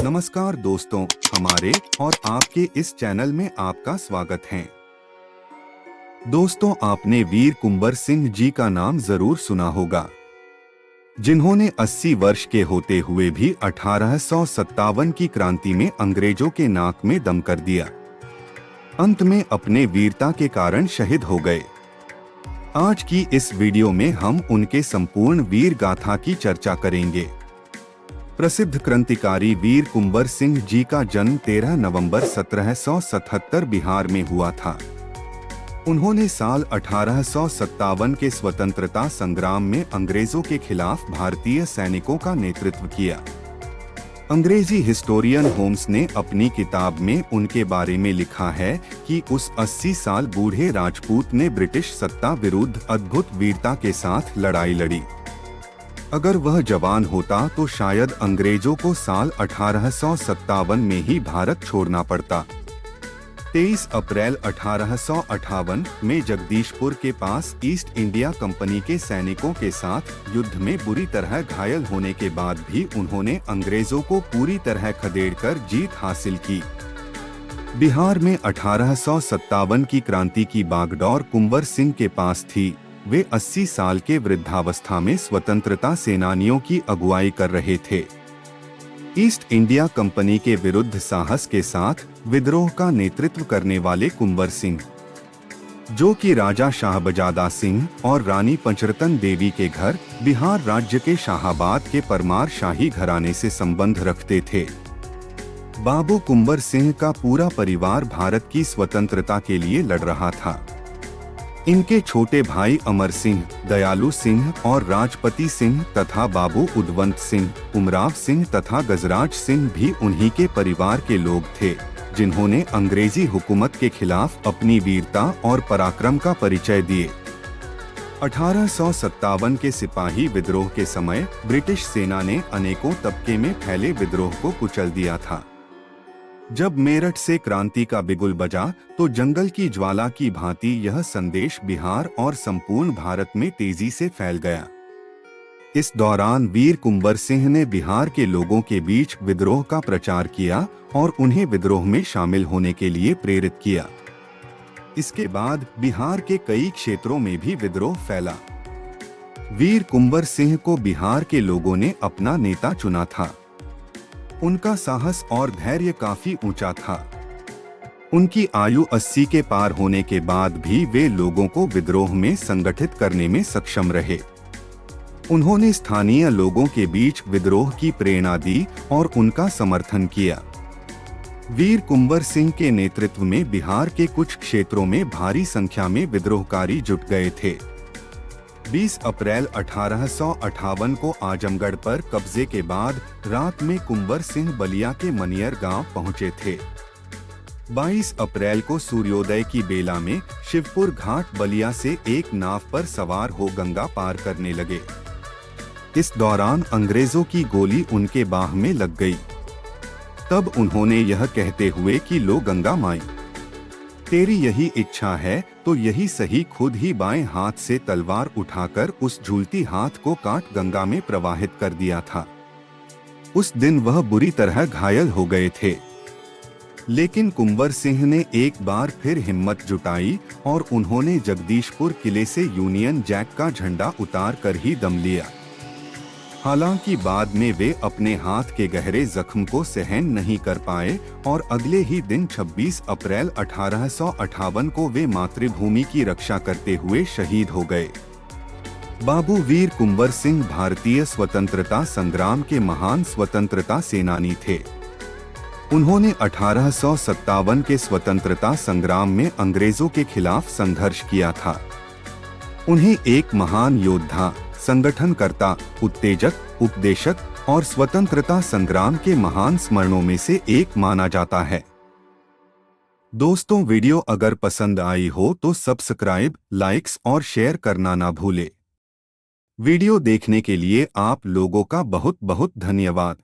नमस्कार दोस्तों, हमारे और आपके इस चैनल में आपका स्वागत है। दोस्तों, आपने वीर कुंवर सिंह जी का नाम जरूर सुना होगा, जिन्होंने 80 वर्ष के होते हुए भी 1857 की क्रांति में अंग्रेजों के नाक में दम कर दिया। अंत में अपने वीरता के कारण शहीद हो गए। आज की इस वीडियो में हम उनके संपूर्ण वीर गाथा की चर्चा करेंगे। प्रसिद्ध क्रांतिकारी वीर कुंवर सिंह जी का जन्म 13 नवंबर 1777 बिहार में हुआ था। उन्होंने साल 1857 के स्वतंत्रता संग्राम में अंग्रेजों के खिलाफ भारतीय सैनिकों का नेतृत्व किया। अंग्रेजी हिस्टोरियन होम्स ने अपनी किताब में उनके बारे में लिखा है कि उस 80 साल बूढ़े राजपूत ने ब्रिटिश सत्ता विरुद्ध अद्भुत वीरता के साथ लड़ाई लड़ी। अगर वह जवान होता तो शायद अंग्रेजों को साल 1857 में ही भारत छोड़ना पड़ता। 23 अप्रैल 1858 में जगदीशपुर के पास ईस्ट इंडिया कंपनी के सैनिकों के साथ युद्ध में बुरी तरह घायल होने के बाद भी उन्होंने अंग्रेजों को पूरी तरह खदेड़कर जीत हासिल की। बिहार में 1857 की क्रांति की बागडोर कुंवर सिंह के पास थी। वे 80 साल के वृद्धावस्था में स्वतंत्रता सेनानियों की अगुवाई कर रहे थे। ईस्ट इंडिया कंपनी के विरुद्ध साहस के साथ विद्रोह का नेतृत्व करने वाले कुंवर सिंह, जो कि राजा शाहबजादा सिंह और रानी पंचरतन देवी के घर बिहार राज्य के शाहाबाद के परमार शाही घराने से संबंध रखते थे। बाबू कुंवर सिंह का पूरा परिवार भारत की स्वतंत्रता के लिए लड़ रहा था। इनके छोटे भाई अमर सिंह, दयालु सिंह और राजपति सिंह तथा बाबू उदवंत सिंह, उमराव सिंह तथा गजराज सिंह भी उन्हीं के परिवार के लोग थे, जिन्होंने अंग्रेजी हुकूमत के खिलाफ अपनी वीरता और पराक्रम का परिचय दिए। 1857 के सिपाही विद्रोह के समय ब्रिटिश सेना ने अनेकों तबके में फैले विद्रोह को कुचल दिया था। जब मेरठ से क्रांति का बिगुल बजा तो जंगल की ज्वाला की भांति यह संदेश बिहार और संपूर्ण भारत में तेजी से फैल गया। इस दौरान वीर कुंवर सिंह ने बिहार के लोगों के बीच विद्रोह का प्रचार किया और उन्हें विद्रोह में शामिल होने के लिए प्रेरित किया। इसके बाद बिहार के कई क्षेत्रों में भी विद्रोह फैला। वीर कुंवर सिंह को बिहार के लोगों ने अपना नेता चुना था। उनका साहस और धैर्य काफी ऊंचा था। उनकी आयु 80 के पार होने के बाद भी वे लोगों को विद्रोह में संगठित करने में सक्षम रहे। उन्होंने स्थानीय लोगों के बीच विद्रोह की प्रेरणा दी और उनका समर्थन किया। वीर कुंवर सिंह के नेतृत्व में बिहार के कुछ क्षेत्रों में भारी संख्या में विद्रोहकारी जुट गए थे। 20 अप्रैल 1858 को आजमगढ़ पर कब्जे के बाद रात में कुंवर सिंह बलिया के मनियर गांव पहुंचे थे। 22 अप्रैल को सूर्योदय की बेला में शिवपुर घाट बलिया से एक नाव पर सवार हो गंगा पार करने लगे। इस दौरान अंग्रेजों की गोली उनके बाह में लग गई। तब उन्होंने यह कहते हुए कि लो गंगा माई, तेरी यही इच्छा है तो यही सही, खुद ही बाएं हाथ से तलवार उठाकर उस झूलती हाथ को काट गंगा में प्रवाहित कर दिया था। उस दिन वह बुरी तरह घायल हो गए थे, लेकिन कुंवर सिंह ने एक बार फिर हिम्मत जुटाई और उन्होंने जगदीशपुर किले से यूनियन जैक का झंडा उतार कर ही दम लिया। हालांकि बाद में वे अपने हाथ के गहरे जख्म को सहन नहीं कर पाए और अगले ही दिन 26 अप्रैल 1858 को वे मातृभूमि की रक्षा करते हुए शहीद हो गए। बाबू वीर कुंवर सिंह भारतीय स्वतंत्रता संग्राम के महान स्वतंत्रता सेनानी थे। उन्होंने 1857 के स्वतंत्रता संग्राम में अंग्रेजों के खिलाफ संघर्ष किया था। उन्हें एक महान योद्धा, संगठनकर्ता, उत्तेजक, उपदेशक और स्वतंत्रता संग्राम के महान स्मरणों में से एक माना जाता है। दोस्तों, वीडियो अगर पसंद आई हो तो सब्सक्राइब, लाइक्स और शेयर करना ना भूले। वीडियो देखने के लिए आप लोगों का बहुत बहुत धन्यवाद।